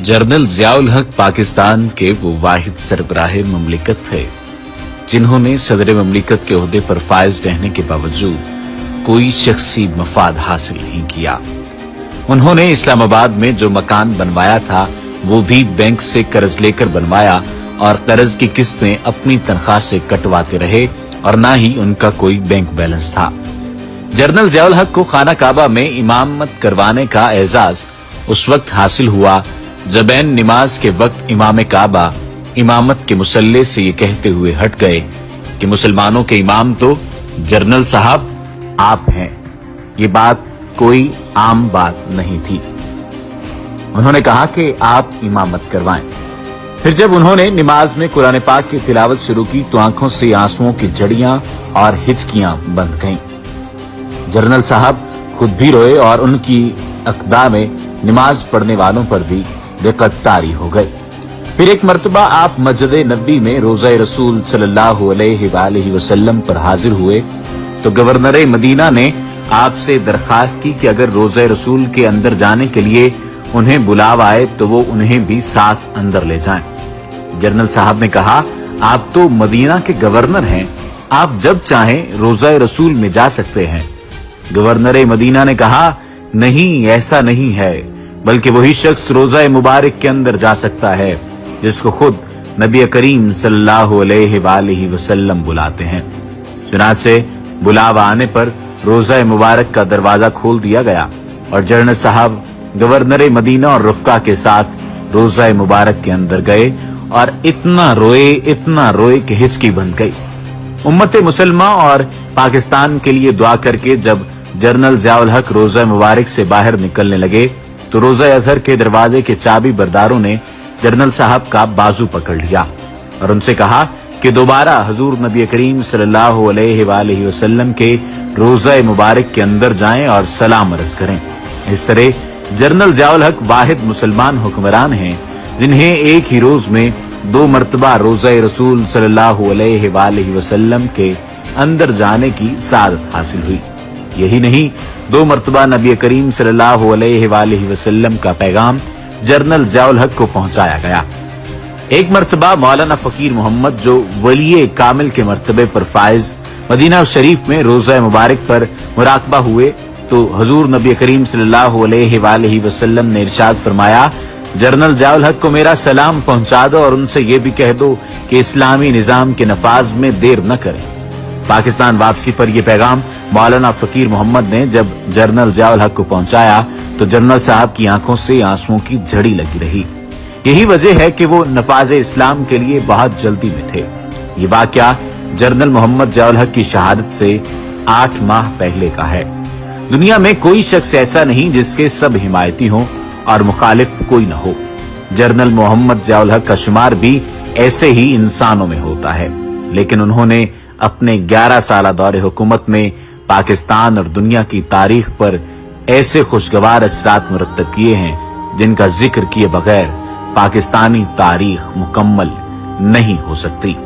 General Ziaul हक पाकिस्तान के वो वाहिद सरबराह ममलिकत थे जिन्होंने सदर ममलिकत के ओहदे पर फायज रहने के बावजूद कोई शख्सी मफाद हासिल नहीं किया। उन्होंने इस्लामाबाद में जो मकान बनवाया था वो भी बैंक से कर्ज लेकर बनवाया और कर्ज की किस्तें अपनी तनख्वाह से कटवाते रहे और ना ही उनका कोई बैंक बैलेंस था। जनरल ज़ियाउल हक को खाना काबा में इमामत करवाने का एजाज उस वक्त हासिल हुआ जब ऐन नमाज के वक्त इमाम काबा इमामत के मुसल्ले से ये कहते हुए हट गए कि मुसलमानों के इमाम तो जनरल साहब आप हैं। ये बात कोई आम बात नहीं थी। उन्होंने कहा कि आप इमामत करवाएं। फिर जब उन्होंने नमाज में कुरान पाक की तिलावत शुरू की तो आंखों से आंसुओं की जड़ियां और हिचकियां बंध गईं। जनरल साहब खुद भी रोए और उनकी अक़दा में नमाज पढ़ने वालों पर भी दिक्कत तारी हो गई। फिर एक मर्तबा आप मस्जिद नबी में रोज़ा रसूल सल्लल्लाहु अलैहि वसल्लम पर हाजिर हुए तो गवर्नर मदीना ने आपसे दरखास्त की कि अगर रोज़ा रसूल के अंदर जाने के लिए उन्हें बुलावा आए तो वो उन्हें भी साथ अंदर ले जाएं। जनरल साहब ने कहा, आप तो मदीना के गवर्नर हैं, आप जब चाहें रोज़ा रसूल में जा सकते हैं। गवर्नर मदीना ने कहा, नहीं, ऐसा नहीं है, बल्कि वही शख्स रोज़ा मुबारक के अंदर जा सकता है जिसको खुद नबी करीम सल्लल्लाहु अलैहि वसल्लम बुलाते हैं। चुनाचे बुलावा आने पर रोज़ा मुबारक का दरवाजा खोल दिया गया और जनरल साहब गवर्नर मदीना और रुफ़का के साथ रोज़ा मुबारक के अंदर गए और इतना रोए कि हिचकी बन गई। उम्मत मुसलमा और पाकिस्तान के लिए दुआ करके जब जनरल ज़ियाउल हक रोज़ा मुबारक से बाहर निकलने लगे तो रोज़ा अज़हर के दरवाजे के चाबी बरदारों ने जनरल साहब का बाजू पकड़ लिया और उनसे कहा कि दोबारा हुजूर नबी करीम सल्लल्लाहु अलैहि वसल्लम के रोज़ा मुबारक के अंदर जाएं और सलाम अर्ज़ करें। इस तरह जनरल ज़ियाउल हक वाहिद मुसलमान हुक्मरान हैं जिन्हें एक ही रोज में 2 मरतबा रोज़ा रसूल सल्लल्लाहु अलैहि वसल्लम के अंदर जाने की सादत हासिल हुई। यही नहीं, 2 मरतबा नबी करीम सल्लल्लाहु अलैहि वसल्लम का पैगाम जनरल ज़ियाउल हक को पहुंचाया गया। एक मरतबा मौलाना फकीर मोहम्मद जो वली कामिल के मर्तबे पर फायज मदीना शरीफ में रोज़ा मुबारक पर मुराकबा हुए तो हुजूर नबी करीम सल्लल्लाहु अलैहि वसल्लम ने इरशाद फरमाया, जनरल ज़ियाउल हक को मेरा सलाम पहुंचा दो और उनसे ये भी कह दो कि इस्लामी निजाम के नफाज में देर न करें। पाकिस्तान वापसी पर यह पैगाम मौलाना फकीर मोहम्मद ने जब जनरल ज़ियाउल हक को पहुंचाया तो जनरल साहब की आंखों से आंसुओं की झड़ी लगी रही। यही वजह है कि वो नफाज इस्लाम के लिए बहुत जल्दी में थे। ये वाकया जनरल मोहम्मद ज़ियाउल हक की शहादत से 8 माह पहले का है। दुनिया में कोई शख्स ऐसा नहीं जिसके सब हिमायती हों और मुखालिफ कोई न हो। जनरल मोहम्मद ज़ियाउल हक का शुमार भी ऐसे ही इंसानों में होता है, लेकिन उन्होंने अपने 11 साला दौरे हुकूमत में पाकिस्तान और दुनिया की तारीख पर ऐसे खुशगवार असरात मुरत्तब किए हैं जिनका जिक्र किए बगैर पाकिस्तानी तारीख मुकम्मल नहीं हो सकती।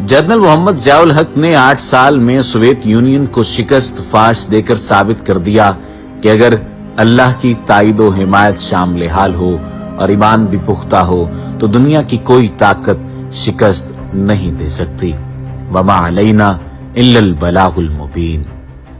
जनरल मोहम्मद ज़ियाउल हक ने 8 साल में सोवियत यूनियन को शिकस्त फाश देकर साबित कर दिया कि अगर अल्लाह की ताईदो हिमायत शामिल हाल हो और ईमान भी पुख्ता हो तो दुनिया की कोई ताकत शिकस्त नहीं दे सकती। वमा अलैना इल्लल बलागुल मुबीन।